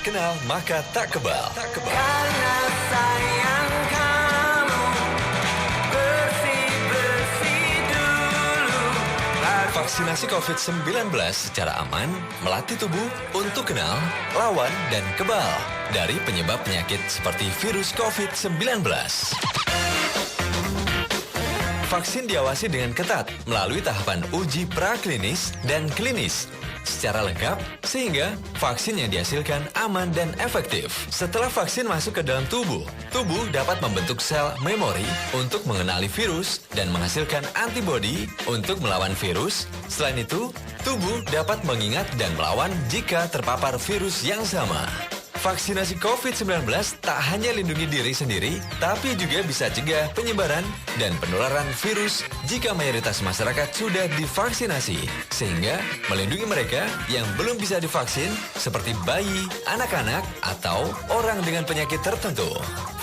kenal maka tak kebal. Karena sayang kamu bersih-bersih dulu. Vaksinasi COVID-19 secara aman melatih tubuh untuk kenal, lawan, dan kebal dari penyebab penyakit seperti virus COVID-19. Vaksin diawasi dengan ketat melalui tahapan uji praklinis dan klinis secara lengkap sehingga vaksin yang dihasilkan aman dan efektif. Setelah vaksin masuk ke dalam tubuh, tubuh dapat membentuk sel memori untuk mengenali virus dan menghasilkan antibodi untuk melawan virus. Selain itu, tubuh dapat mengingat dan melawan jika terpapar virus yang sama. Vaksinasi COVID-19 tak hanya lindungi diri sendiri, tapi juga bisa cegah penyebaran dan penularan virus jika mayoritas masyarakat sudah divaksinasi, sehingga melindungi mereka yang belum bisa divaksin seperti bayi, anak-anak, atau orang dengan penyakit tertentu.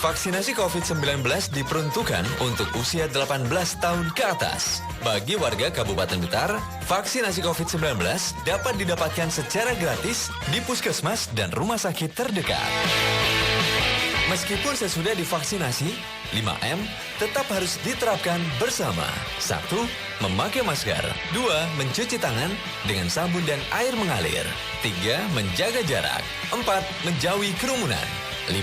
Vaksinasi COVID-19 diperuntukkan untuk usia 18 tahun ke atas. Bagi warga Kabupaten Blitar, vaksinasi COVID-19 dapat didapatkan secara gratis di puskesmas dan rumah sakit terdekat. Meskipun sesudah divaksinasi, 5M tetap harus diterapkan bersama. 1. Memakai masker. 2. Mencuci tangan dengan sabun dan air mengalir. 3. Menjaga jarak. 4. Menjauhi kerumunan. 5.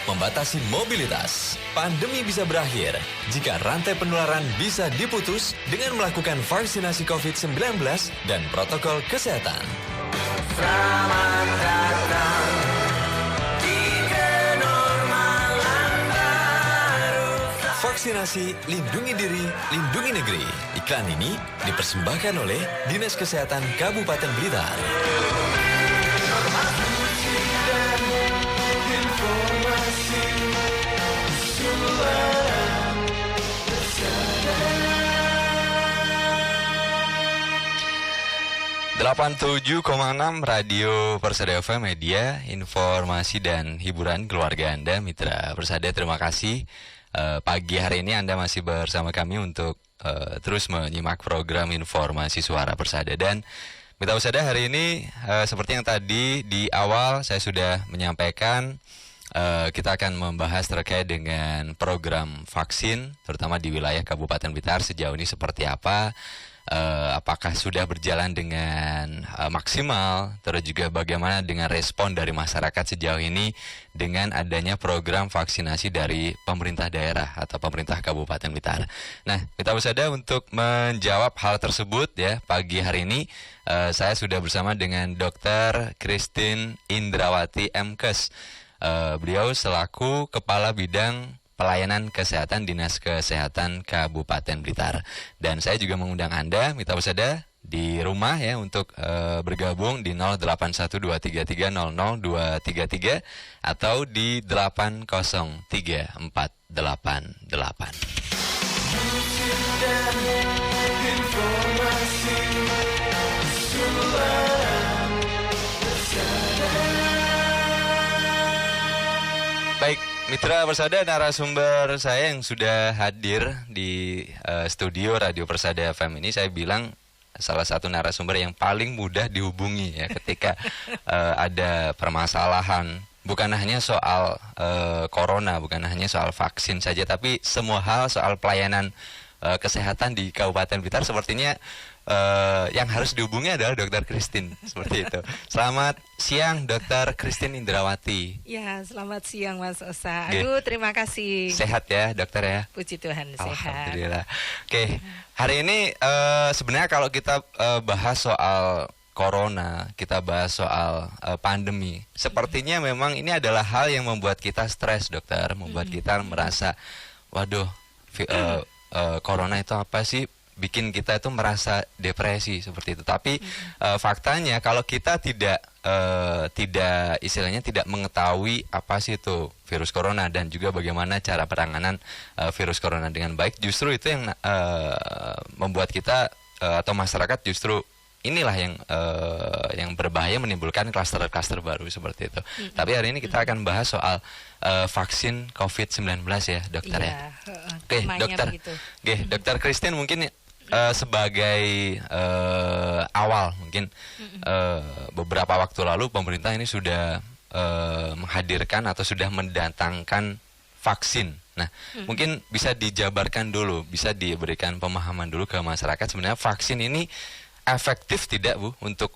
Membatasi mobilitas. Pandemi bisa berakhir jika rantai penularan bisa diputus dengan melakukan vaksinasi COVID-19 dan protokol kesehatan. Selamat datang di kenormalan baru. Vaksinasi lindungi diri, lindungi negeri. Iklan ini dipersembahkan oleh Dinas Kesehatan Kabupaten Blitar. 87,6 Radio Persada FM, media, informasi dan hiburan keluarga Anda, mitra Persada. Terima kasih. Pagi hari ini Anda masih bersama kami untuk terus menyimak program informasi Suara Persada. Dan mitra Persada, hari ini seperti yang tadi di awal saya sudah menyampaikan, kita akan membahas terkait dengan program vaksin, terutama di wilayah Kabupaten Blitar sejauh ini seperti apa. Apakah sudah berjalan dengan maksimal, terus juga bagaimana dengan respon dari masyarakat sejauh ini dengan adanya program vaksinasi dari pemerintah daerah atau pemerintah Kabupaten Blitar. Nah, kita bersada untuk menjawab hal tersebut ya. Pagi hari ini saya sudah bersama dengan Dr. Christine Indrawati MKes. Beliau selaku Kepala Bidang Pelayanan Kesehatan Dinas Kesehatan Kabupaten Blitar. Dan saya juga mengundang Anda, mitra Persada, di rumah ya untuk bergabung di 081233000233 atau di 803-488. Baik, mitra Persada, narasumber saya yang sudah hadir di studio Radio Persada FM ini, saya bilang salah satu narasumber yang paling mudah dihubungi ya ketika ada permasalahan. Bukan hanya soal corona, bukan hanya soal vaksin saja, tapi semua hal soal pelayanan kesehatan di Kabupaten Blitar sepertinya yang harus dihubungi adalah Dr. Christine, seperti itu. Selamat siang, Dr. Christine Indrawati. Ya, selamat siang Mas Osa. Aduh, terima kasih. Sehat ya, dokter ya? Puji Tuhan, sehat. Alhamdulillah. Oke, hari ini sebenarnya kalau kita bahas soal corona, kita bahas soal pandemi, sepertinya memang ini adalah hal yang membuat kita stres, dokter, membuat kita merasa, waduh, corona itu apa sih? Bikin kita itu merasa depresi seperti itu. Tapi faktanya kalau kita tidak istilahnya tidak mengetahui apa sih itu virus corona dan juga bagaimana cara penanganan virus corona dengan baik, justru itu yang membuat kita atau masyarakat justru inilah yang berbahaya, menimbulkan klaster-klaster baru seperti itu. Tapi hari ini kita akan bahas soal vaksin COVID-19 ya, dokter ya. Oke, dokter. Oke, Dokter Christine, mungkin sebagai awal mungkin beberapa waktu lalu pemerintah ini sudah menghadirkan atau sudah mendatangkan vaksin. Nah, mungkin bisa dijabarkan dulu, bisa diberikan pemahaman dulu ke masyarakat sebenarnya vaksin ini efektif tidak Bu untuk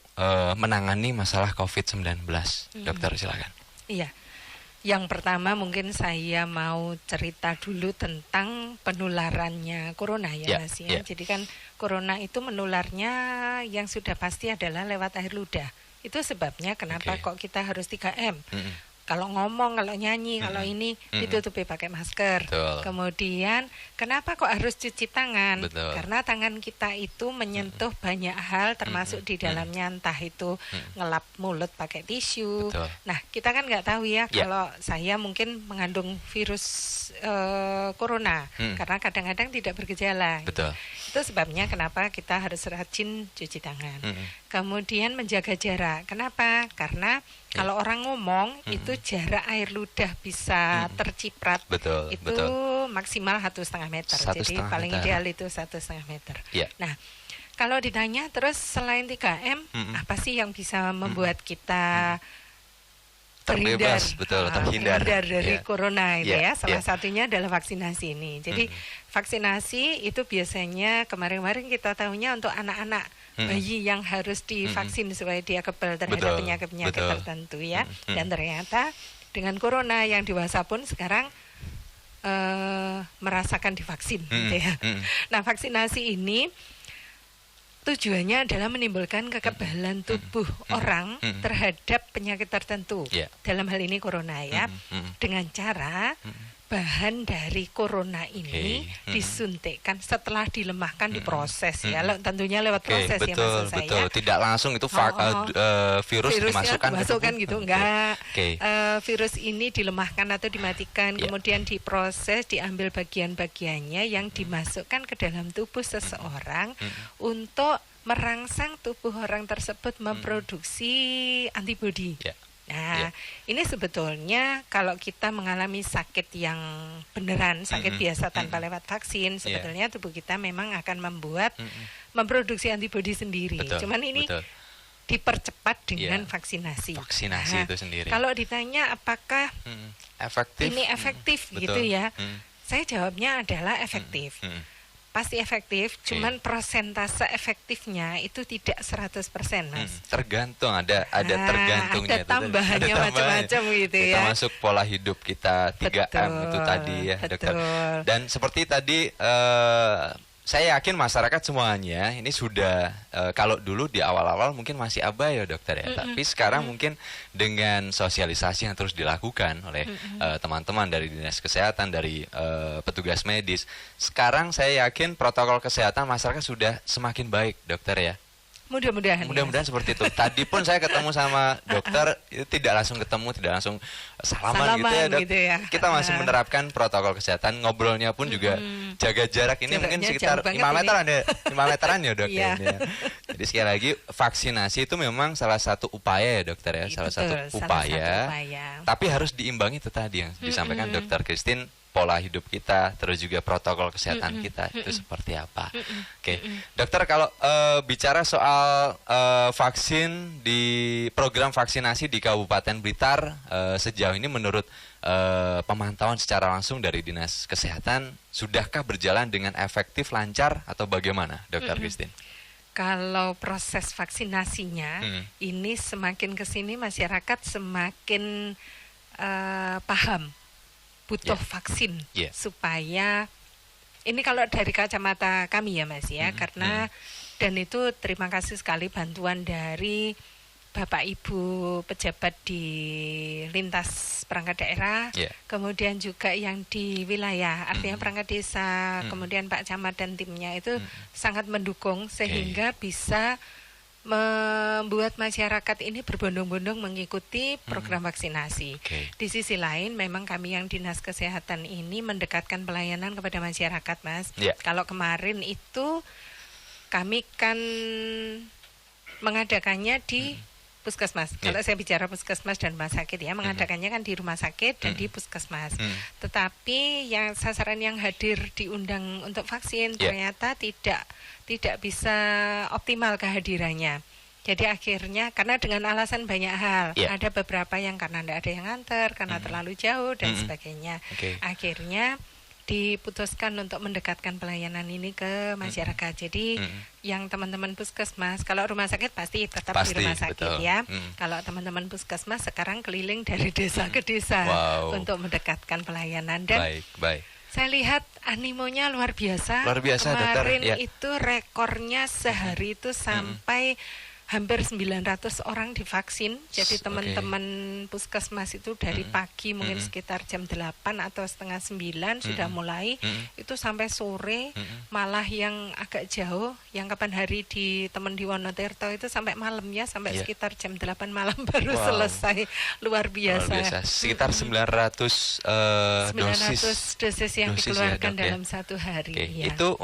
menangani masalah COVID-19. Dokter silakan. Iya. Yang pertama mungkin saya mau cerita dulu tentang penularannya corona ya, Mas ya. Jadi kan corona itu menularnya yang sudah pasti adalah lewat air ludah. Itu sebabnya kenapa kok kita harus 3M. Kalau ngomong, kalau nyanyi, kalau ini ditutupi pakai masker. Betul. Kemudian kenapa kok harus cuci tangan? Betul. Karena tangan kita itu menyentuh banyak hal, termasuk di dalamnya entah itu ngelap mulut pakai tisu. Betul. Nah, kita kan nggak tahu ya kalau saya mungkin mengandung virus corona, karena kadang-kadang tidak bergejala. Betul. Itu sebabnya kenapa kita harus rajin cuci tangan. Kemudian menjaga jarak. Kenapa? Karena kalau orang ngomong itu jarak air ludah bisa terciprat. Betul, itu betul. maksimal 1,5 meter. Jadi 1,5 paling meter. ideal itu 1,5 meter. Ya. Nah, kalau ditanya terus selain 3M, apa sih yang bisa membuat kita Terbebas, betul, terhindar. dari Ya. corona itu Ya, ya. Salah ya. satunya adalah vaksinasi ini. Jadi vaksinasi itu biasanya kemarin-kemarin kita tahunya untuk anak-anak bayi yang harus divaksin supaya dia kebal terhadap Betul, penyakit-penyakit betul. tertentu ya. Dan ternyata dengan corona yang dewasa pun sekarang merasakan divaksin gitu ya. Nah, vaksinasi ini tujuannya adalah menimbulkan kekebalan tubuh orang terhadap penyakit tertentu. Yeah. Dalam hal ini corona ya. Dengan cara bahan dari corona ini disuntikkan setelah dilemahkan diproses ya. Tentunya lewat proses ya betul, maksud saya. betul. Tidak langsung itu virus Virusnya dimasukkan gitu enggak. Oke. Virus ini dilemahkan atau dimatikan, kemudian diproses, diambil bagian-bagiannya yang dimasukkan ke dalam tubuh seseorang untuk merangsang tubuh orang tersebut memproduksi antibodi. Ya. Nah, ini sebetulnya kalau kita mengalami sakit yang beneran, sakit biasa tanpa lewat vaksin, sebetulnya tubuh kita memang akan memproduksi antibodi sendiri. Betul, Cuman ini betul. dipercepat dengan vaksinasi. Vaksinasi itu sendiri. Kalau ditanya apakah Efektif. ini efektif Betul. gitu ya, saya jawabnya adalah efektif. Pasti efektif, cuman persentase efektifnya itu tidak 100%, Mas. Tergantung ada tergantungnya. Ada tambahannya macam-macam gitu kita ya. masuk pola hidup kita 3M itu tadi ya, Dokter. Dan seperti tadi saya yakin masyarakat semuanya ini sudah kalau dulu di awal-awal mungkin masih abai ya Dokter ya. Tapi sekarang mungkin dengan sosialisasi yang terus dilakukan oleh teman-teman dari Dinas Kesehatan, dari petugas medis. Sekarang saya yakin protokol kesehatan masyarakat sudah semakin baik Dokter ya. Mudah-mudahan Seperti itu. Tadi pun saya ketemu sama dokter, itu tidak langsung ketemu, tidak langsung salaman gitu ya, Dok. gitu ya. Kita masih menerapkan protokol kesehatan, ngobrolnya pun juga jaga jarak ini mungkin sekitar 5 meteran ya, 5 meteran ya, Dok. Iya. Ya. Jadi sekali lagi vaksinasi itu memang salah satu upaya ya, Dokter ya, salah satu upaya. Tapi harus diimbangi itu tadi yang disampaikan Dokter Christine, pola hidup kita, terus juga protokol kesehatan kita itu seperti apa. Oke, Dokter kalau bicara soal vaksin di program vaksinasi di Kabupaten Blitar sejauh ini menurut pemantauan secara langsung dari Dinas Kesehatan, sudahkah berjalan dengan efektif, lancar atau bagaimana, Dokter Christine? Kalau proses vaksinasinya ini semakin kesini masyarakat semakin paham butuh vaksin supaya ini kalau dari kacamata kami ya Mas ya, karena dan itu terima kasih sekali bantuan dari Bapak Ibu pejabat di lintas perangkat daerah, kemudian juga yang di wilayah, artinya perangkat desa, kemudian Pak Camat dan timnya itu sangat mendukung sehingga bisa membuat masyarakat ini berbondong-bondong mengikuti program vaksinasi. Di sisi lain memang kami yang Dinas Kesehatan ini mendekatkan pelayanan kepada masyarakat, Mas. Kalau kemarin itu kami kan mengadakannya di puskesmas. Kalau saya bicara puskesmas dan rumah sakit ya, mengadakannya kan di rumah sakit dan di puskesmas. Tetapi yang sasaran yang hadir diundang untuk vaksin ternyata tidak bisa optimal kehadirannya. Jadi akhirnya karena dengan alasan banyak hal, Yeah. ada beberapa yang karena tidak ada yang nganter, karena terlalu jauh dan sebagainya. Okay. Akhirnya diputuskan untuk mendekatkan pelayanan ini ke masyarakat. Jadi yang teman-teman puskesmas, kalau rumah sakit pasti tetap di rumah sakit betul. ya. Kalau teman-teman puskesmas sekarang keliling dari desa ke desa untuk mendekatkan pelayanan dan Baik. saya lihat animonya luar biasa. Luar biasa, Kemarin Dokter. Ya. itu rekornya sehari itu sampai hampir 900 orang divaksin. Jadi teman-teman puskesmas itu dari pagi mungkin sekitar jam 8 atau setengah 9 sudah mulai. Itu sampai sore, malah yang agak jauh, yang kapan hari di teman di Wonotirto itu sampai malam ya, sampai sekitar jam 8 malam baru selesai. Luar biasa. Sekitar 900 dosis yang dikeluarkan dalam satu hari. Ya. Itu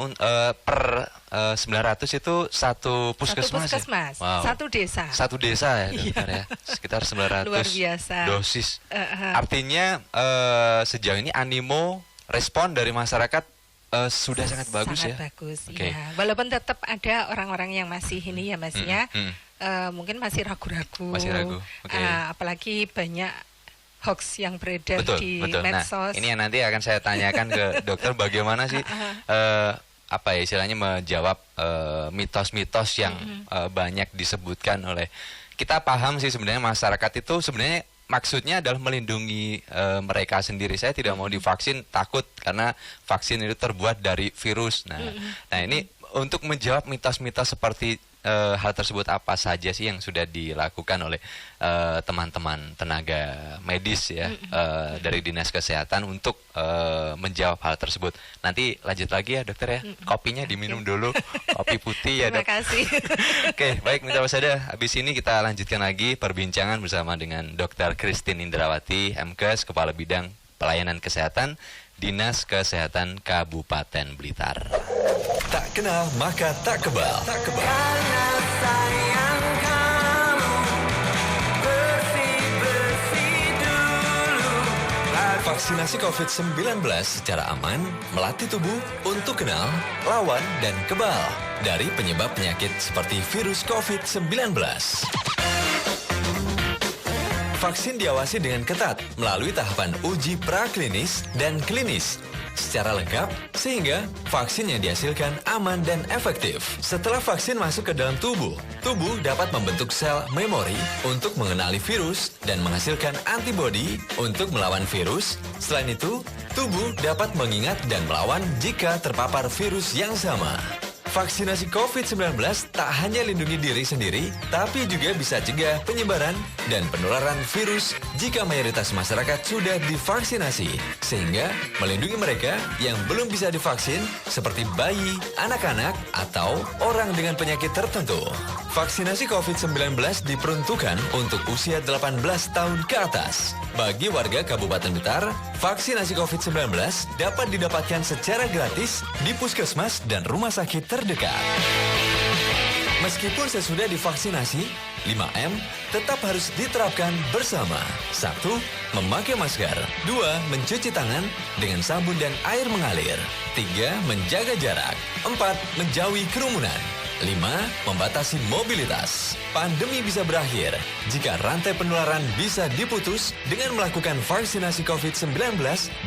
per 900 itu satu puskesmas. Ya? Satu desa. Satu desa ya, Dokter ya. Sekitar 900 luar biasa. dosis. Artinya sejauh ini animo respon dari masyarakat sudah sangat bagus ya. Sangat bagus. Ya. Walaupun tetap ada orang-orang yang masih ini ya Mas ya. Mungkin masih ragu-ragu. Apalagi banyak hoax yang beredar di medsos. Nah, ini yang nanti akan saya tanyakan ke dokter bagaimana sih apa ya istilahnya menjawab mitos-mitos yang banyak disebutkan oleh kita paham sih sebenarnya masyarakat itu sebenarnya maksudnya adalah melindungi mereka sendiri. Saya tidak mau divaksin takut karena vaksin itu terbuat dari virus. Nah ini untuk menjawab mitos-mitos seperti hal tersebut apa saja sih yang sudah dilakukan oleh teman-teman tenaga medis ya dari Dinas Kesehatan untuk menjawab hal tersebut. Nanti lanjut lagi ya dokter ya. Kopinya diminum dulu, kopi putih ya dok. Terima kasih. Oke, baik mitra pesada. Habis ini kita lanjutkan lagi perbincangan bersama dengan Dr. Christine Indrawati, MKes, Kepala Bidang Pelayanan Kesehatan Dinas Kesehatan Kabupaten Blitar. Tak kenal maka tak kebal. Karena sayang kamu bersih-bersih dulu. Vaksinasi COVID-19 secara aman melatih tubuh untuk kenal, lawan, dan kebal dari penyebab penyakit seperti virus COVID-19. Vaksin diawasi dengan ketat melalui tahapan uji praklinis dan klinis secara lengkap sehingga vaksin yang dihasilkan aman dan efektif. Setelah vaksin masuk ke dalam tubuh, tubuh dapat membentuk sel memori untuk mengenali virus dan menghasilkan antibodi untuk melawan virus. Selain itu, tubuh dapat mengingat dan melawan jika terpapar virus yang sama. Vaksinasi COVID-19 tak hanya lindungi diri sendiri, tapi juga bisa cegah penyebaran dan penularan virus jika mayoritas masyarakat sudah divaksinasi, sehingga melindungi mereka yang belum bisa divaksin seperti bayi, anak-anak, atau orang dengan penyakit tertentu. Vaksinasi COVID-19 diperuntukkan untuk usia 18 tahun ke atas. Bagi warga Kabupaten Blitar, vaksinasi COVID-19 dapat didapatkan secara gratis di puskesmas dan rumah sakit terdekat. Meskipun sesudah divaksinasi, 5M tetap harus diterapkan bersama. 1. Memakai masker. 2. Mencuci tangan dengan sabun dan air mengalir. 3. Menjaga jarak. 4. Menjauhi kerumunan. 5. Membatasi mobilitas. Pandemi bisa berakhir jika rantai penularan bisa diputus dengan melakukan vaksinasi COVID-19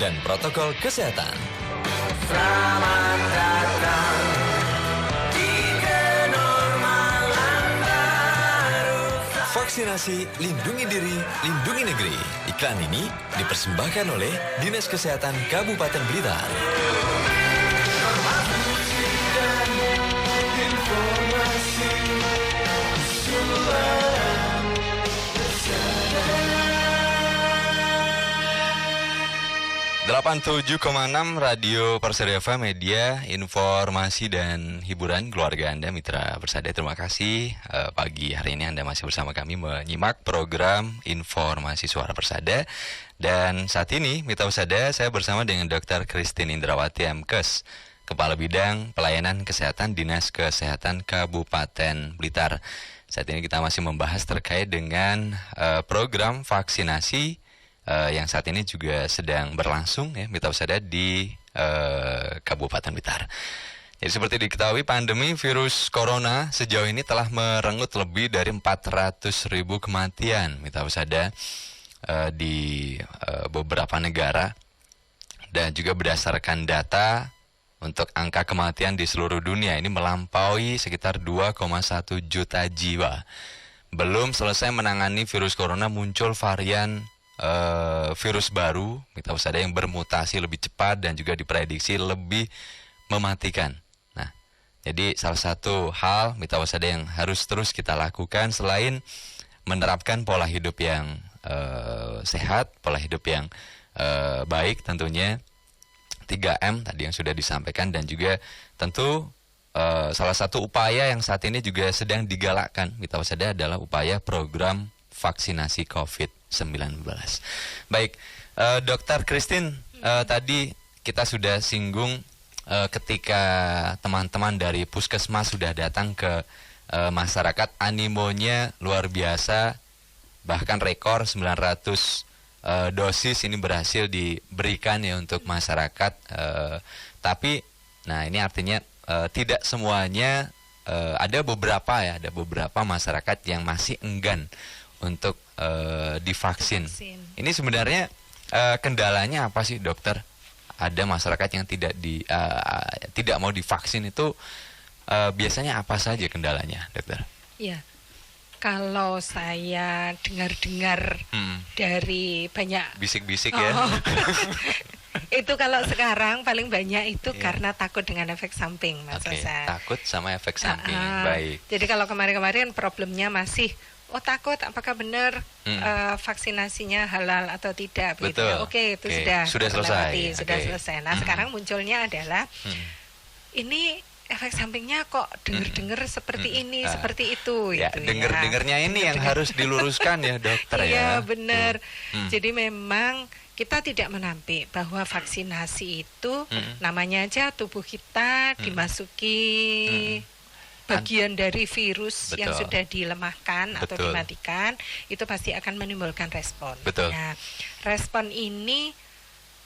dan protokol kesehatan. Selamat datang di kenormalan baru. Vaksinasi, lindungi diri, lindungi negeri. Iklan ini dipersembahkan oleh Dinas Kesehatan Kabupaten Blitar. 87,6 Radio Persada FM, media, informasi dan hiburan keluarga Anda, mitra Persada. Terima kasih pagi hari ini Anda masih bersama kami menyimak program Informasi Suara Persada. Dan saat ini, mitra Persada, saya bersama dengan Dr. Christine Indrawati, MKes, Kepala Bidang Pelayanan Kesehatan Dinas Kesehatan Kabupaten Blitar. Saat ini kita masih membahas terkait dengan program vaksinasi yang saat ini juga sedang berlangsung ya, mitra Persada di Kabupaten Blitar. Jadi seperti diketahui pandemi virus corona sejauh ini telah merenggut lebih dari 400.000 kematian, mitra pesada, di beberapa negara. Dan juga berdasarkan data untuk angka kematian di seluruh dunia ini melampaui sekitar 2,1 juta jiwa. Belum selesai menangani virus corona, muncul varian virus baru, mitra pesada, yang bermutasi lebih cepat dan juga diprediksi lebih mematikan. Nah, jadi salah satu hal, mitra pesada, yang harus terus kita lakukan selain menerapkan pola hidup yang sehat, pola hidup yang baik tentunya, 3M tadi yang sudah disampaikan, dan juga tentu salah satu upaya yang saat ini juga sedang digalakkan, mitra pesada, adalah upaya program vaksinasi COVID-19. Baik, Dokter Christine, tadi kita sudah singgung ketika teman-teman dari Puskesmas sudah datang ke masyarakat, animonya luar biasa, bahkan rekor 900 dosis ini berhasil diberikan ya untuk masyarakat. Tapi, nah ini artinya tidak semuanya, ada beberapa masyarakat yang masih enggan untuk divaksin. Ini sebenarnya kendalanya apa sih, dokter? Ada masyarakat yang tidak mau divaksin, itu biasanya apa saja kendalanya, dokter? Ya. Kalau saya dengar-dengar dari banyak bisik-bisik ya. Itu kalau sekarang paling banyak itu karena takut dengan efek samping, Mas Osa. Takut sama efek samping. Baik. Jadi kalau kemarin-kemarin problemnya masih takut apakah benar vaksinasinya halal atau tidak, begitu. Oke, itu sudah selesai. Sudah selesai. Nah, sekarang munculnya adalah ini efek sampingnya kok dengar-dengar seperti ini, seperti itu. Ya, dengar-dengarnya ini yang harus diluruskan ya, dokter. Iya, benar. Jadi memang kita tidak menampik bahwa vaksinasi itu namanya aja tubuh kita dimasuki bagian dari virus yang sudah dilemahkan atau dimatikan, itu pasti akan menimbulkan respon. Nah, respon ini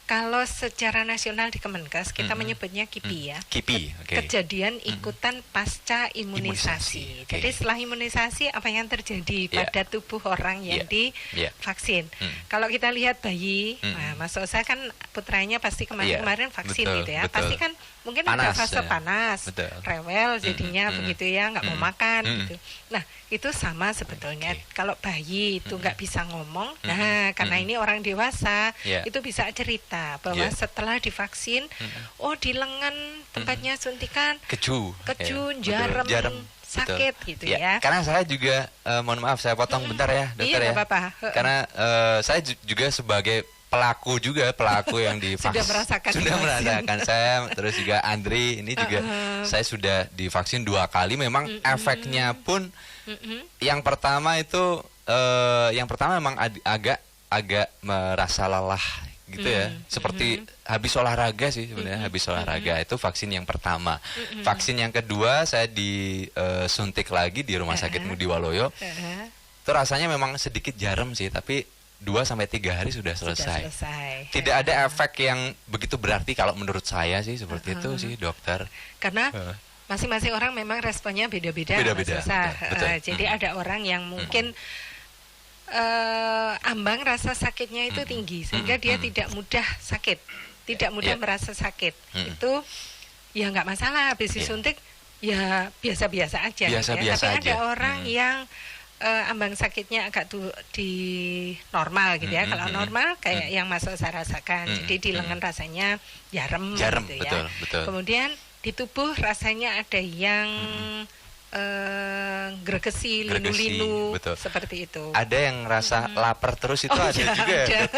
kalau secara nasional di Kemenkes kita menyebutnya KIPI ya. KIPI, kejadian ikutan pasca imunisasi. Jadi setelah imunisasi apa yang terjadi pada tubuh orang yang divaksin. Kalau kita lihat bayi, nah, Mas Osa kan putranya pasti kemarin vaksin gitu ya. Pasti kan mungkin ada fase panas, rewel jadinya begitu ya, nggak mau makan gitu. Nah, itu sama sebetulnya. Kalau bayi itu nggak bisa ngomong, nah karena ini orang dewasa itu bisa cerita bahwa setelah divaksin, di lengan tempatnya suntikan keju, jarum sakit gitu ya. Karena saya juga mohon maaf saya potong bentar ya, dokter ya. Apa-apa. Karena saya juga sebagai pelaku yang divaksin sudah merasakan saya, terus juga Andri ini juga saya sudah divaksin 2 kali. Memang efeknya pun yang pertama memang agak merasa lelah gitu ya, seperti habis olahraga sih sebenarnya. Habis olahraga itu vaksin yang pertama. Vaksin yang kedua saya disuntik lagi di Rumah Sakit Mudi Waluyo. Itu rasanya memang sedikit jarum sih, tapi 2-3 hari sudah selesai. Tidak ada efek yang begitu berarti kalau menurut saya sih, seperti itu sih, dokter. Karena masing-masing orang memang responnya beda-beda. Jadi ada orang yang mungkin ambang rasa sakitnya itu tinggi sehingga dia tidak mudah sakit, tidak mudah merasa sakit. Itu ya nggak masalah, habis disuntik ya biasa-biasa aja. Tapi ada orang yang ambang sakitnya agak di normal gitu ya. Kalau normal kayak yang Mas Osa rasakan, jadi di lengan rasanya jarum gitu ya. Kemudian di tubuh rasanya ada yang gregesi, linu-linu, seperti itu. Ada yang rasa lapar terus itu ada juga.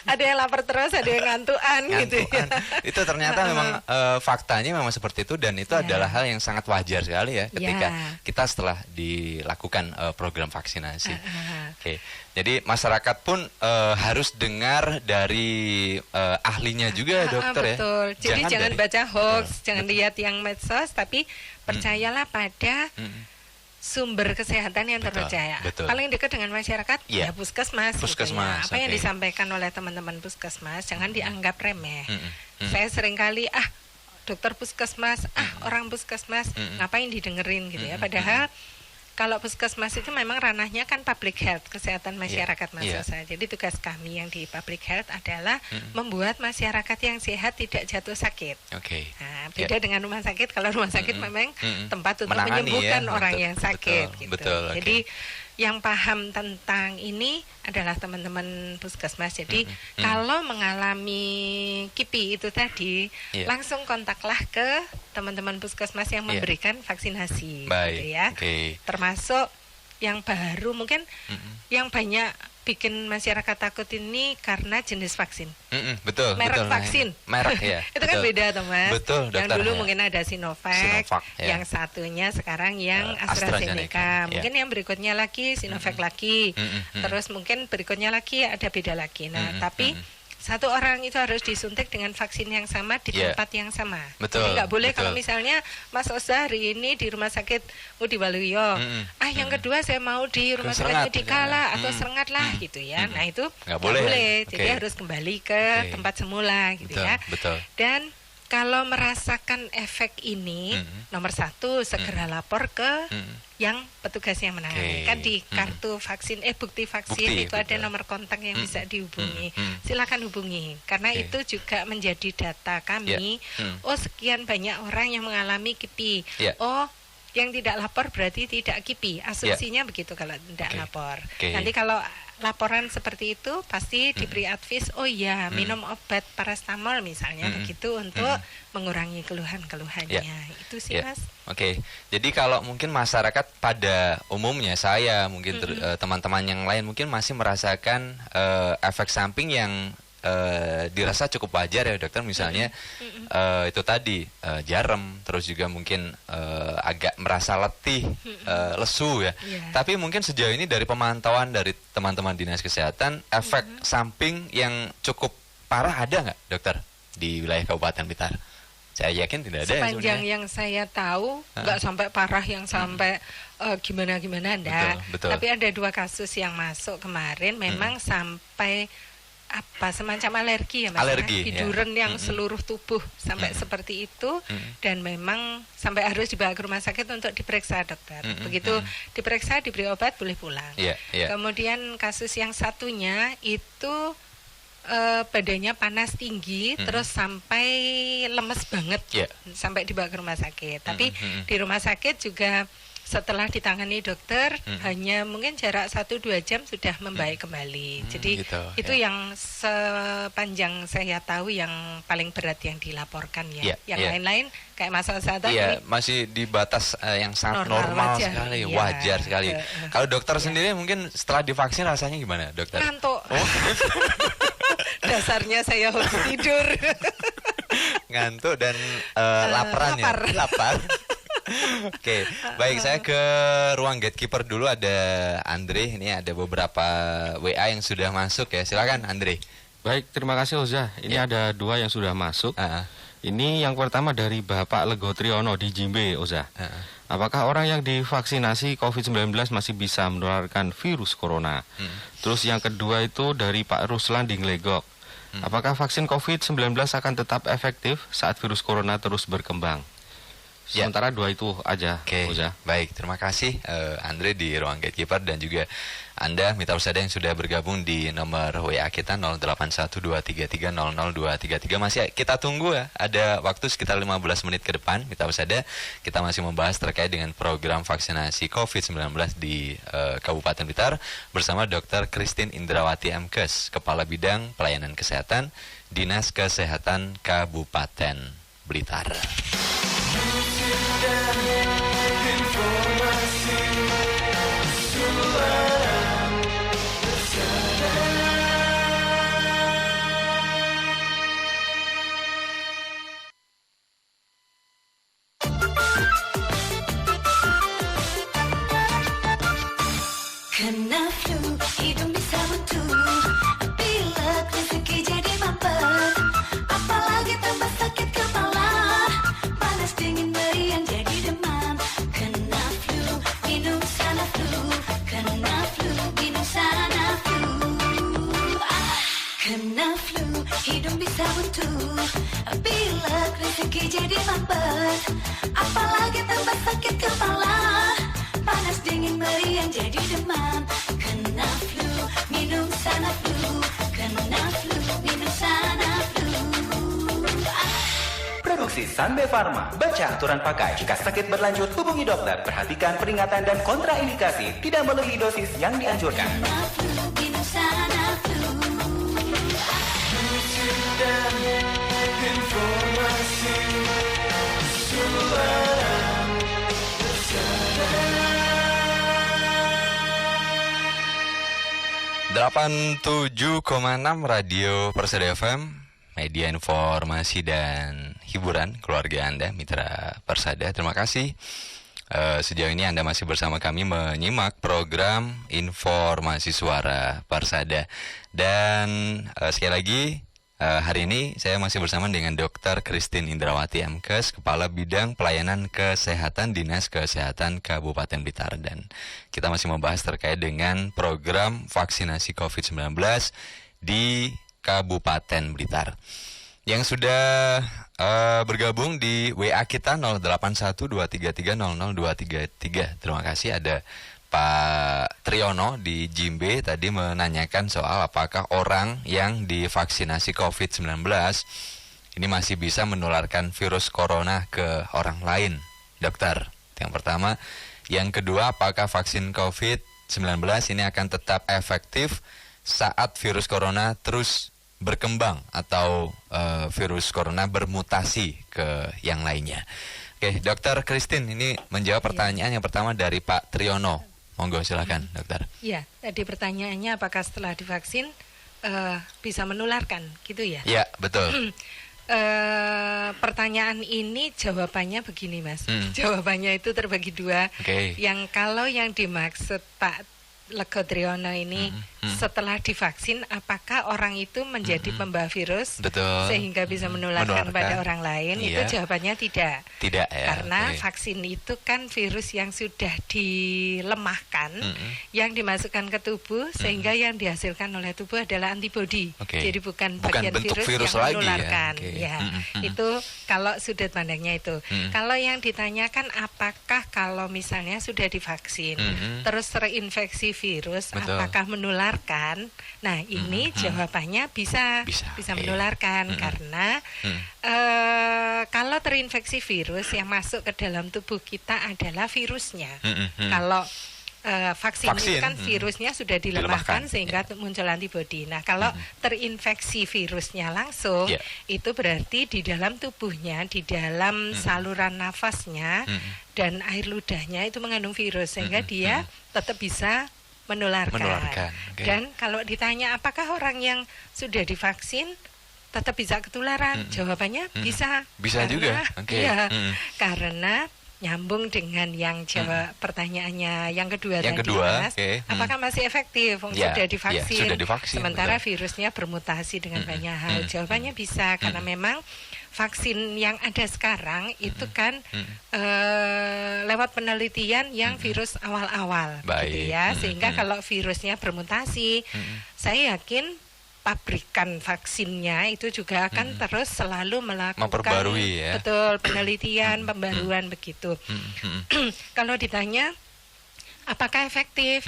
Ada yang lapar terus, ada yang ngantuan gitu ya. Itu ternyata memang faktanya memang seperti itu, dan itu adalah hal yang sangat wajar sekali ya ketika kita setelah dilakukan program vaksinasi. Jadi masyarakat pun harus dengar dari ahlinya juga, dokter. Betul. Jadi jangan baca hoax, jangan lihat yang medsos, tapi percayalah pada sumber kesehatan yang terpercaya. Paling dekat dengan masyarakat ya puskesmas. Apa yang disampaikan oleh teman-teman puskesmas jangan dianggap remeh. Saya seringkali dokter puskesmas, orang puskesmas, ngapain didengerin gitu ya. Padahal kalau puskesmas itu memang ranahnya kan public health, kesehatan masyarakat maksud saya. Jadi tugas kami yang di public health adalah membuat masyarakat yang sehat tidak jatuh sakit. Nah, beda dengan rumah sakit. Kalau rumah sakit memang tempat untuk menyembuhkan orang yang sakit. Gitu. Jadi yang paham tentang ini adalah teman-teman puskesmas. Jadi kalau mengalami KIPI itu tadi, langsung kontaklah ke teman-teman puskesmas yang memberikan vaksinasi, gitu ya. Termasuk yang baru mungkin yang banyak bikin masyarakat takut ini karena jenis vaksin. Merek vaksin. Merek ya. Itu kan beda tuh Mas. Betul, yang dulu mungkin ada Sinovac, yang satunya sekarang yang AstraZeneca. Mungkin yang berikutnya lagi Sinovac lagi. Terus mungkin berikutnya lagi ada beda lagi. Nah, tapi satu orang itu harus disuntik dengan vaksin yang sama di tempat yang sama. Jadi nggak boleh kalau misalnya Mas Oza hari ini di rumah sakit Ngudi Waluyo, yang kedua saya mau di rumah sakit Medikala atau Serengat lah gitu ya. Nah itu nggak boleh. Jadi harus kembali ke tempat semula gitu ya. Dan kalau merasakan efek ini, nomor satu segera lapor ke yang petugas yang menangani. Kan di kartu vaksin, bukti vaksin itu ada nomor kontak yang bisa dihubungi. Silakan hubungi, karena itu juga menjadi data kami. Oh, sekian banyak orang yang mengalami KIPI. Oh, yang tidak lapor berarti tidak KIPI. Asumsinya begitu kalau tidak lapor. Nanti kalau laporan seperti itu pasti diberi advice, minum obat paracetamol misalnya begitu untuk mengurangi keluhan-keluhannya. Itu sih Mas. Jadi kalau mungkin masyarakat pada umumnya, saya mungkin teman-teman yang lain mungkin masih merasakan efek samping yang dirasa cukup wajar ya dokter, misalnya itu tadi jarem, terus juga mungkin agak merasa letih, lesu ya. Tapi mungkin sejauh ini dari pemantauan dari teman-teman dinas kesehatan, efek samping yang cukup parah ada nggak dokter di wilayah Kabupaten Blitar? Saya yakin tidak ada. Sepanjang yang saya tahu nggak sampai parah yang sampai gimana-gimana enggak. Tapi ada 2 kasus yang masuk kemarin memang sampai semacam alergi ya Mas, biduren yang seluruh tubuh sampai seperti itu, dan memang sampai harus dibawa ke rumah sakit untuk diperiksa dokter. Begitu diperiksa, diberi obat, boleh pulang. Kemudian kasus yang satunya itu badannya panas tinggi, terus sampai lemes banget, sampai dibawa ke rumah sakit. Tapi di rumah sakit juga setelah ditangani dokter hanya mungkin jarak 1-2 jam sudah membaik kembali. Jadi itu yang sepanjang saya tahu yang paling berat yang dilaporkan ya. Yang lain-lain kayak masalah tadi masih di batas yang sangat normal sekali, wajar sekali. Kalau dokter sendiri mungkin setelah divaksin rasanya gimana dokter? Ngantuk. Dasarnya saya harus tidur. Ngantuk dan lapar. Baik, saya ke ruang gatekeeper dulu, ada Andre. Ini ada beberapa WA yang sudah masuk ya. Silakan Andre. Baik, terima kasih Oza. Ini ada 2 yang sudah masuk. Ini yang pertama dari Bapak Lego Triono di Jimbe, Oza. Apakah orang yang divaksinasi COVID-19 masih bisa menularkan virus corona? Terus yang kedua itu dari Pak Ruslan di Nglegok. Apakah vaksin COVID-19 akan tetap efektif saat virus corona terus berkembang? Sementara 2 itu aja. Baik, terima kasih Andre di ruang gatekeeper, dan juga Anda mitra persada yang sudah bergabung di nomor WA kita 081233000233. Masih kita tunggu ya, ada waktu sekitar 15 menit ke depan mitra persada. Kita masih membahas terkait dengan program vaksinasi COVID-19 di Kabupaten Blitar bersama Dr. Christine Indrawati MKes, Kepala Bidang Pelayanan Kesehatan Dinas Kesehatan Kabupaten Blitar. Kena flu, hidung bisa buntu, pilek, rezeki jadi mampet, apalagi tambah sakit kepala, panas dingin meriang jadi demam. pilek, rezeki jadi mampet. Apalagi tambah sakit kepala, panas dingin meriang jadi demam. Kena flu, minum sana flu. Kena flu, minum sana flu. Produksi Sanbe Pharma. Baca aturan pakai. Jika sakit berlanjut, hubungi dokter. Perhatikan peringatan dan kontraindikasi. Tidak melebihi dosis yang dianjurkan. Kena flu, minum sana flu. Informasi suara bersama. 87,6 Radio Persada FM, media informasi dan hiburan keluarga Anda, mitra Persada. Terima kasih. Sejauh ini Anda masih bersama kami menyimak program Informasi Suara Persada. Dan sekali lagi, hari ini saya masih bersama dengan Dr. Christine Indrawati MKes, Kepala Bidang Pelayanan Kesehatan Dinas Kesehatan Kabupaten Blitar. Dan kita masih membahas terkait dengan program vaksinasi COVID-19 di Kabupaten Blitar. Yang sudah bergabung di WA kita 081233000233. Terima kasih. Ada Pak Triyono di Jimbe tadi menanyakan soal apakah orang yang divaksinasi COVID-19 ini masih bisa menularkan virus corona ke orang lain, dokter. Yang pertama. Yang kedua, apakah vaksin COVID-19 ini akan tetap efektif saat virus corona terus berkembang atau virus corona bermutasi ke yang lainnya. Oke, Dokter Christine ini menjawab pertanyaan yang pertama dari Pak Triyono. Monggo silakan, dokter. Ya, tadi pertanyaannya apakah setelah divaksin bisa menularkan, gitu ya? Ya, betul. Pertanyaan ini jawabannya begini, Mas. Jawabannya itu terbagi dua. Yang kalau yang dimaksud Pak Lego Triyono ini setelah divaksin, apakah orang itu menjadi pembawa virus sehingga bisa menularkan pada orang lain? Itu jawabannya tidak. Tidak ya. Karena vaksin itu kan virus yang sudah dilemahkan, yang dimasukkan ke tubuh sehingga yang dihasilkan oleh tubuh adalah antibodi. Jadi bukan bagian virus yang menularkan. Itu kalau sudut pandangnya itu. Kalau yang ditanyakan apakah kalau misalnya sudah divaksin terus terinfeksi virus, apakah menularkan? Nah, ini jawabannya bisa menularkan karena kalau terinfeksi virus yang masuk ke dalam tubuh kita adalah virusnya. Kalau vaksin itu kan virusnya sudah dilemahkan sehingga muncul antibodi. Nah, kalau terinfeksi virusnya langsung, itu berarti di dalam tubuhnya, di dalam saluran nafasnya dan air ludahnya itu mengandung virus sehingga dia tetap bisa menularkan. Dan kalau ditanya apakah orang yang sudah divaksin tetap bisa ketularan, jawabannya bisa. Bisa juga. Iya, karena nyambung dengan yang jawab pertanyaannya yang kedua tadi, Mas. Apakah masih efektif? Sudah divaksin. Sementara virusnya bermutasi dengan banyak hal. Jawabannya bisa karena memang vaksin yang ada sekarang itu kan lewat penelitian yang virus awal-awal, gitu ya. Sehingga kalau virusnya bermutasi, saya yakin pabrikan vaksinnya itu juga akan terus selalu melakukan penelitian, pembaruan begitu. Kalau ditanya apakah efektif?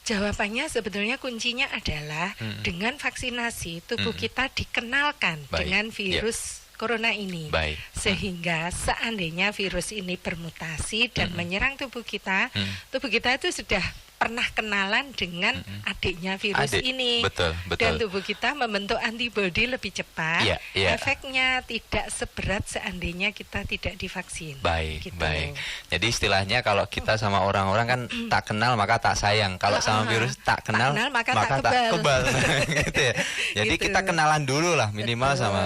Jawabannya sebetulnya kuncinya adalah dengan vaksinasi tubuh kita dikenalkan dengan virus corona ini, sehingga seandainya virus ini bermutasi dan menyerang tubuh kita itu sudah pernah kenalan dengan adiknya virus ini, dan tubuh kita membentuk antibodi lebih cepat. Efeknya tidak seberat seandainya kita tidak divaksin. Baik. Jadi istilahnya kalau kita sama orang-orang kan tak kenal maka tak sayang. Kalau sama virus tak kenal maka tak kebal. Gitu ya. Jadi kita kenalan dulu lah minimal sama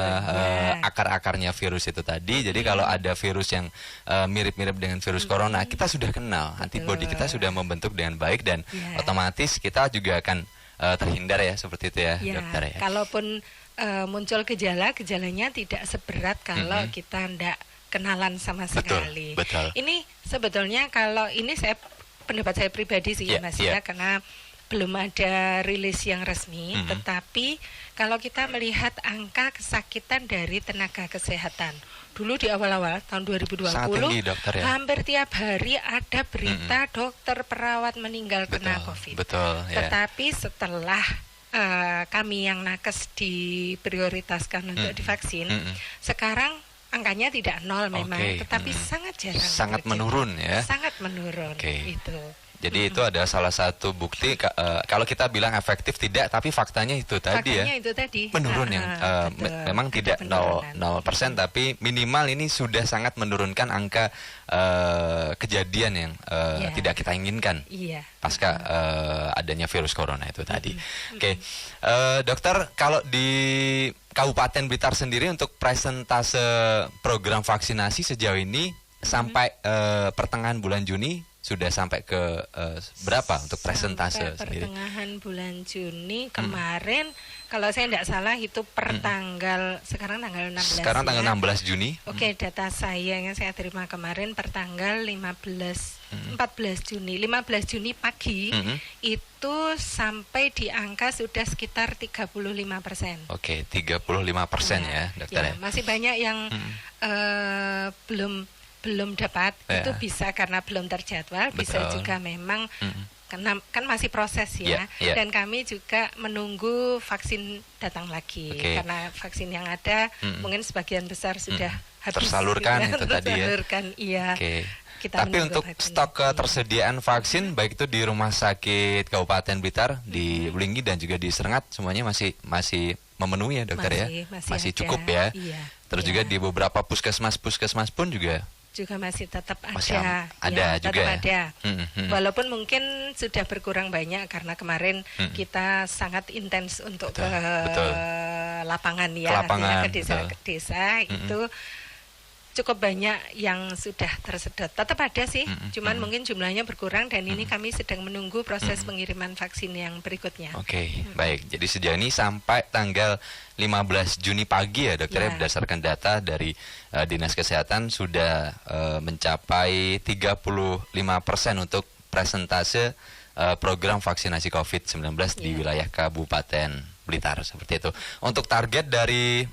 akar-akarnya virus itu tadi. Jadi kalau ada virus yang mirip-mirip dengan virus corona, kita sudah kenal, antibodi kita sudah membentuk dengan baik. Dan otomatis kita juga akan terhindar ya, seperti itu ya, dokter ya. Kalaupun muncul gejalanya tidak seberat kalau kita tidak kenalan sama sekali. Ini sebetulnya kalau ini pendapat saya pribadi sih ya, Mas ya, karena belum ada rilis yang resmi, tetapi kalau kita melihat angka kesakitan dari tenaga kesehatan, dulu di awal-awal tahun 2020 tinggi, dokter, ya? Hampir tiap hari ada berita dokter perawat meninggal kena COVID. Betul. Ya. Tetapi setelah kami yang nakes diprioritaskan untuk divaksin, sekarang angkanya tidak nol memang, tetapi sangat jarang. Sangat menurun ya. Sangat menurun. Itu. Jadi itu adalah salah satu bukti kalau kita bilang efektif tidak, tapi faktanya itu tadi faktanya itu tadi. Menurun yang memang tidak 0%, tapi minimal ini sudah sangat menurunkan angka kejadian yang tidak kita inginkan pasca adanya virus corona itu tadi. Dokter, kalau di Kabupaten Blitar sendiri untuk presentase program vaksinasi sejauh ini sampai pertengahan bulan Juni sudah sampai ke berapa untuk presentase sendiri? Pertengahan bulan Juni kemarin, kalau saya tidak salah itu per tanggal, sekarang tanggal 16. Sekarang tanggal 16 Juni. Data saya yang saya terima kemarin per tanggal 14 Juni. 15 Juni pagi itu sampai di angka sudah sekitar 35%. 35% ya, dokter ya. Masih banyak yang belum dapat, itu bisa karena belum terjadwal, bisa juga memang kan masih proses ya. Dan kami juga menunggu vaksin datang lagi, karena vaksin yang ada mungkin sebagian besar sudah habis tersalurkan itu tadi ya. Iya. Tapi untuk stok ketersediaan vaksin baik itu di Rumah Sakit Kabupaten Blitar, di Wlingi dan juga di Serengat semuanya masih memenuhi ya, dokter, masih cukup ya. Terus juga di beberapa puskesmas pun juga masih tetap ada. Juga. Tetap ada. Walaupun mungkin sudah berkurang banyak karena kemarin kita sangat intens untuk ke lapangan ya, ke desa itu cukup banyak yang sudah tersedot. Tetap ada sih, cuman mungkin jumlahnya berkurang dan ini kami sedang menunggu proses pengiriman vaksin yang berikutnya. Baik. Jadi sejauh ini sampai tanggal 15 Juni pagi ya, dokter, berdasarkan data dari Dinas Kesehatan sudah mencapai 35% untuk presentase program vaksinasi COVID-19 di wilayah Kabupaten Blitar, seperti itu. Untuk target dari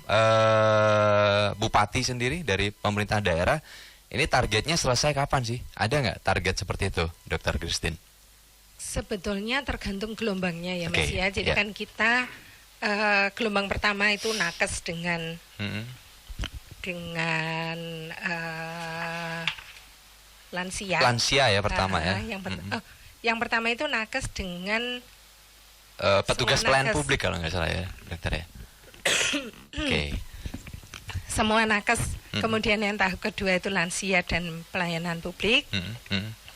Bupati sendiri, dari pemerintah daerah, ini targetnya selesai kapan sih? Ada nggak target seperti itu, Dokter Christine? Sebetulnya tergantung gelombangnya ya, Mas ya. Jadi kan kita gelombang pertama itu nakes dengan lansia. Lansia ya pertama ya. Yang pertama itu nakes dengan petugas pelayanan publik kalau nggak salah ya, dokter ya. Semua nakes. Kemudian yang tahap kedua itu lansia dan pelayanan publik.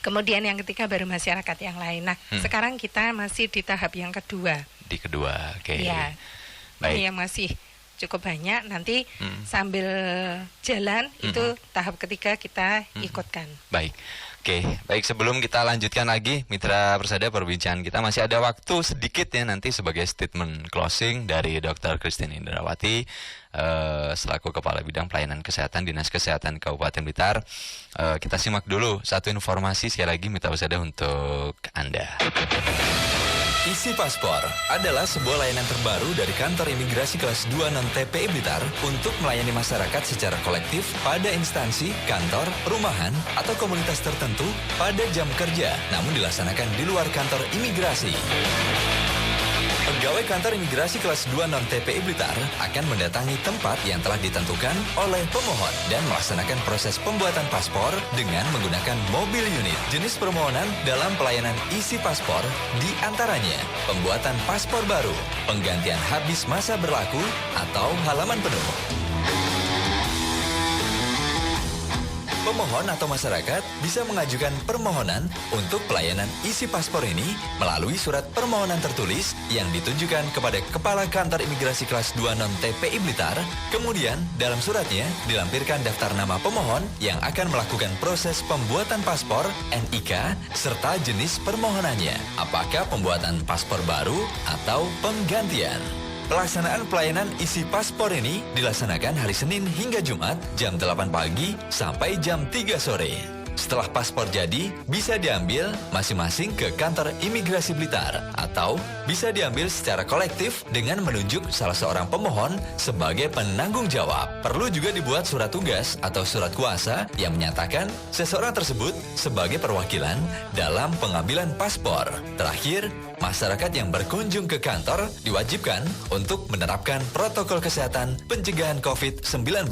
Kemudian yang ketiga baru masyarakat yang lain. Nah, sekarang kita masih di tahap yang kedua. Di kedua, Ya. Baik. Ini yang masih cukup banyak. Nanti sambil jalan itu tahap ketiga kita ikutkan. Baik. Baik, sebelum kita lanjutkan lagi, Mitra Persada, perbincangan kita masih ada waktu sedikit ya nanti sebagai statement closing dari Dr. Christine Indrawati selaku Kepala Bidang Pelayanan Kesehatan Dinas Kesehatan Kabupaten Blitar. Kita simak dulu satu informasi sekali lagi, Mitra Persada, untuk Anda. Isi Paspor adalah sebuah layanan terbaru dari Kantor Imigrasi Kelas 2 non-TPI Blitar untuk melayani masyarakat secara kolektif pada instansi, kantor, rumahan, atau komunitas tertentu pada jam kerja, namun dilaksanakan di luar kantor imigrasi. Pegawai Kantor Imigrasi Kelas 2 non-TPI Blitar akan mendatangi tempat yang telah ditentukan oleh pemohon dan melaksanakan proses pembuatan paspor dengan menggunakan mobil unit. Jenis permohonan dalam pelayanan isi paspor diantaranya pembuatan paspor baru, penggantian habis masa berlaku, atau halaman penuh. Pemohon atau masyarakat bisa mengajukan permohonan untuk pelayanan isi paspor ini melalui surat permohonan tertulis yang ditujukan kepada Kepala Kantor Imigrasi Kelas 2 non-TPI Blitar. Kemudian, dalam suratnya dilampirkan daftar nama pemohon yang akan melakukan proses pembuatan paspor, NIK, serta jenis permohonannya. Apakah pembuatan paspor baru atau penggantian? Pelaksanaan pelayanan isi paspor ini dilaksanakan hari Senin hingga Jumat jam 8 pagi sampai jam 3 sore. Setelah paspor jadi, bisa diambil masing-masing ke kantor imigrasi Blitar atau bisa diambil secara kolektif dengan menunjuk salah seorang pemohon sebagai penanggung jawab. Perlu juga dibuat surat tugas atau surat kuasa yang menyatakan seseorang tersebut sebagai perwakilan dalam pengambilan paspor. Terakhir, masyarakat yang berkunjung ke kantor diwajibkan untuk menerapkan protokol kesehatan pencegahan COVID-19.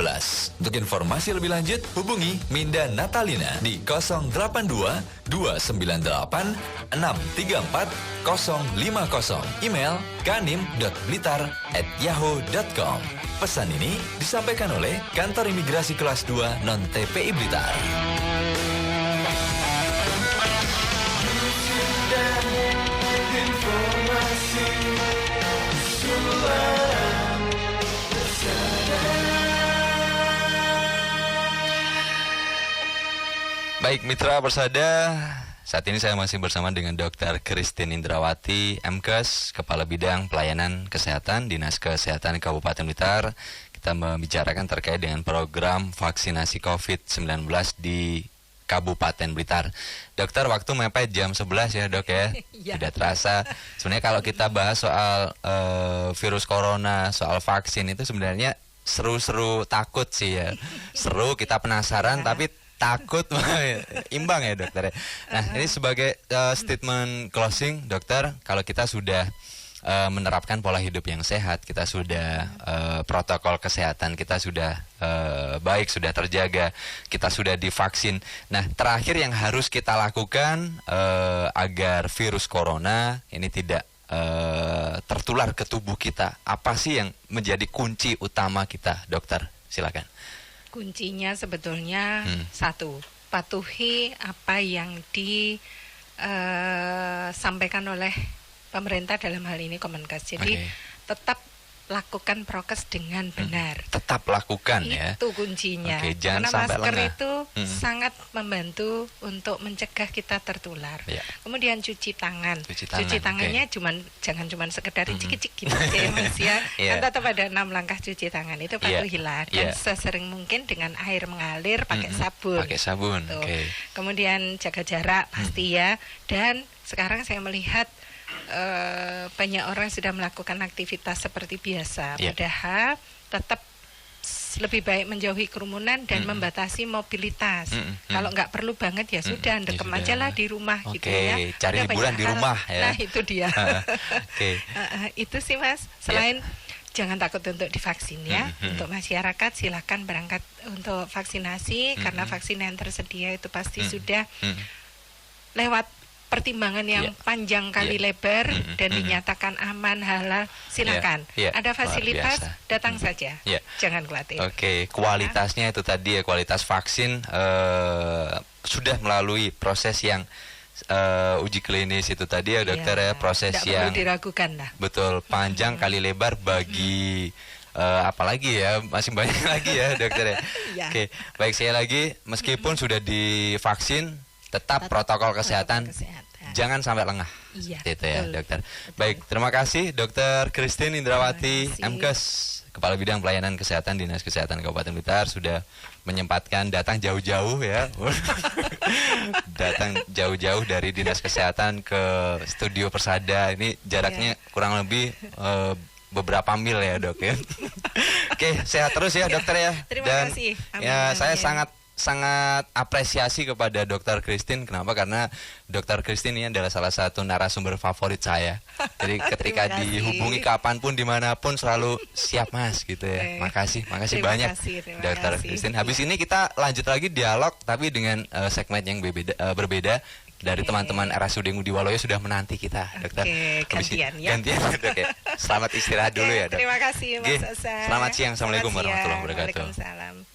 Untuk informasi lebih lanjut, hubungi Minda Natalina di 082 298 634 050. Email kanim.blitar@yahoo.com. Pesan ini disampaikan oleh Kantor Imigrasi Kelas 2 Non-TPI Blitar. Baik mitra Persada, saat ini saya masih bersama dengan Dr. Christine Indrawati, MKes, Kepala Bidang Pelayanan Kesehatan Dinas Kesehatan Kabupaten Blitar. Kita membicarakan terkait dengan program vaksinasi COVID-19 di Kabupaten Blitar. Dokter, waktu mepet jam 11 ya dok ya. Tidak terasa. Sebenarnya kalau kita bahas soal virus corona, soal vaksin itu sebenarnya seru-seru takut sih ya. Seru, kita penasaran tapi takut imbang ya dokter. Nah ini sebagai statement closing dokter, kalau kita sudah menerapkan pola hidup yang sehat, kita sudah protokol kesehatan kita sudah baik, sudah terjaga, kita sudah divaksin. Nah terakhir yang harus kita lakukan agar virus corona ini tidak tertular ke tubuh kita, apa sih yang menjadi kunci utama kita dokter? Silakan. Kuncinya sebetulnya satu, patuhi apa yang disampaikan oleh pemerintah dalam hal ini Kemenkes. Jadi tetap lakukan prokes dengan benar. Tetap lakukan ya. Itu kuncinya. Jangan karena sampai masker lengah. itu sangat membantu untuk mencegah kita tertular. Kemudian cuci tangan. Cuci tangannya jangan cuma sekedar cicik-cicik gitu ya Mas ya. Kan tetap ada 6 langkah cuci tangan, itu patuhilah. Dan sesering mungkin dengan air mengalir pakai sabun. Pakai sabun. Kemudian jaga jarak pasti ya. Dan sekarang saya melihat banyak orang sudah melakukan aktivitas seperti biasa, padahal tetap lebih baik menjauhi kerumunan dan membatasi mobilitas. Kalau nggak perlu banget ya sudah, ndekem aja lah di rumah gitu ya. Cari hiburan di rumah ya. Nah itu dia. Itu sih Mas. Selain jangan takut untuk divaksin ya. Untuk masyarakat silakan berangkat untuk vaksinasi karena vaksin yang tersedia itu pasti sudah lewat pertimbangan yang panjang kali lebar dan dinyatakan aman, halal, silakan. Ada fasilitas, datang saja. Jangan khawatir. Kualitasnya itu tadi ya, kualitas vaksin sudah melalui proses yang uji klinis itu tadi ya dokter ya, proses yang perlu diragukan lah. Betul, panjang kali lebar bagi apalagi ya, masih banyak lagi ya dokter ya. Baik, saya lagi meskipun sudah divaksin tetap protokol kesehatan, jangan sampai lengah. Itu ya dokter. Baik, terima kasih Dr. Christine Indrawati, MKes, Kepala Bidang Pelayanan Kesehatan Dinas Kesehatan Kabupaten Blitar, sudah menyempatkan datang jauh-jauh ya. Datang jauh-jauh dari Dinas Kesehatan ke studio Persada. Ini jaraknya kurang lebih beberapa mil ya dok ya. Sehat terus ya dokter ya. Terima kasih. Ya saya sangat apresiasi kepada Dr. Christine. Kenapa? Karena Dr. Christine ini adalah salah satu narasumber favorit saya. Jadi ketika dihubungi kapanpun dimanapun selalu siap Mas gitu ya. Makasih banyak Dr. Christine. Habis ini kita lanjut lagi dialog tapi dengan segmen yang berbeda. Dari teman-teman RSUD Ngudi Waluyo sudah menanti kita, dokter. Gantian ya. Dok ya. Selamat istirahat dulu ya, dok. Terima kasih Mas Osa. Selamat siang. Assalamualaikum warahmatullahi wabarakatuh. Waalaikumsalam.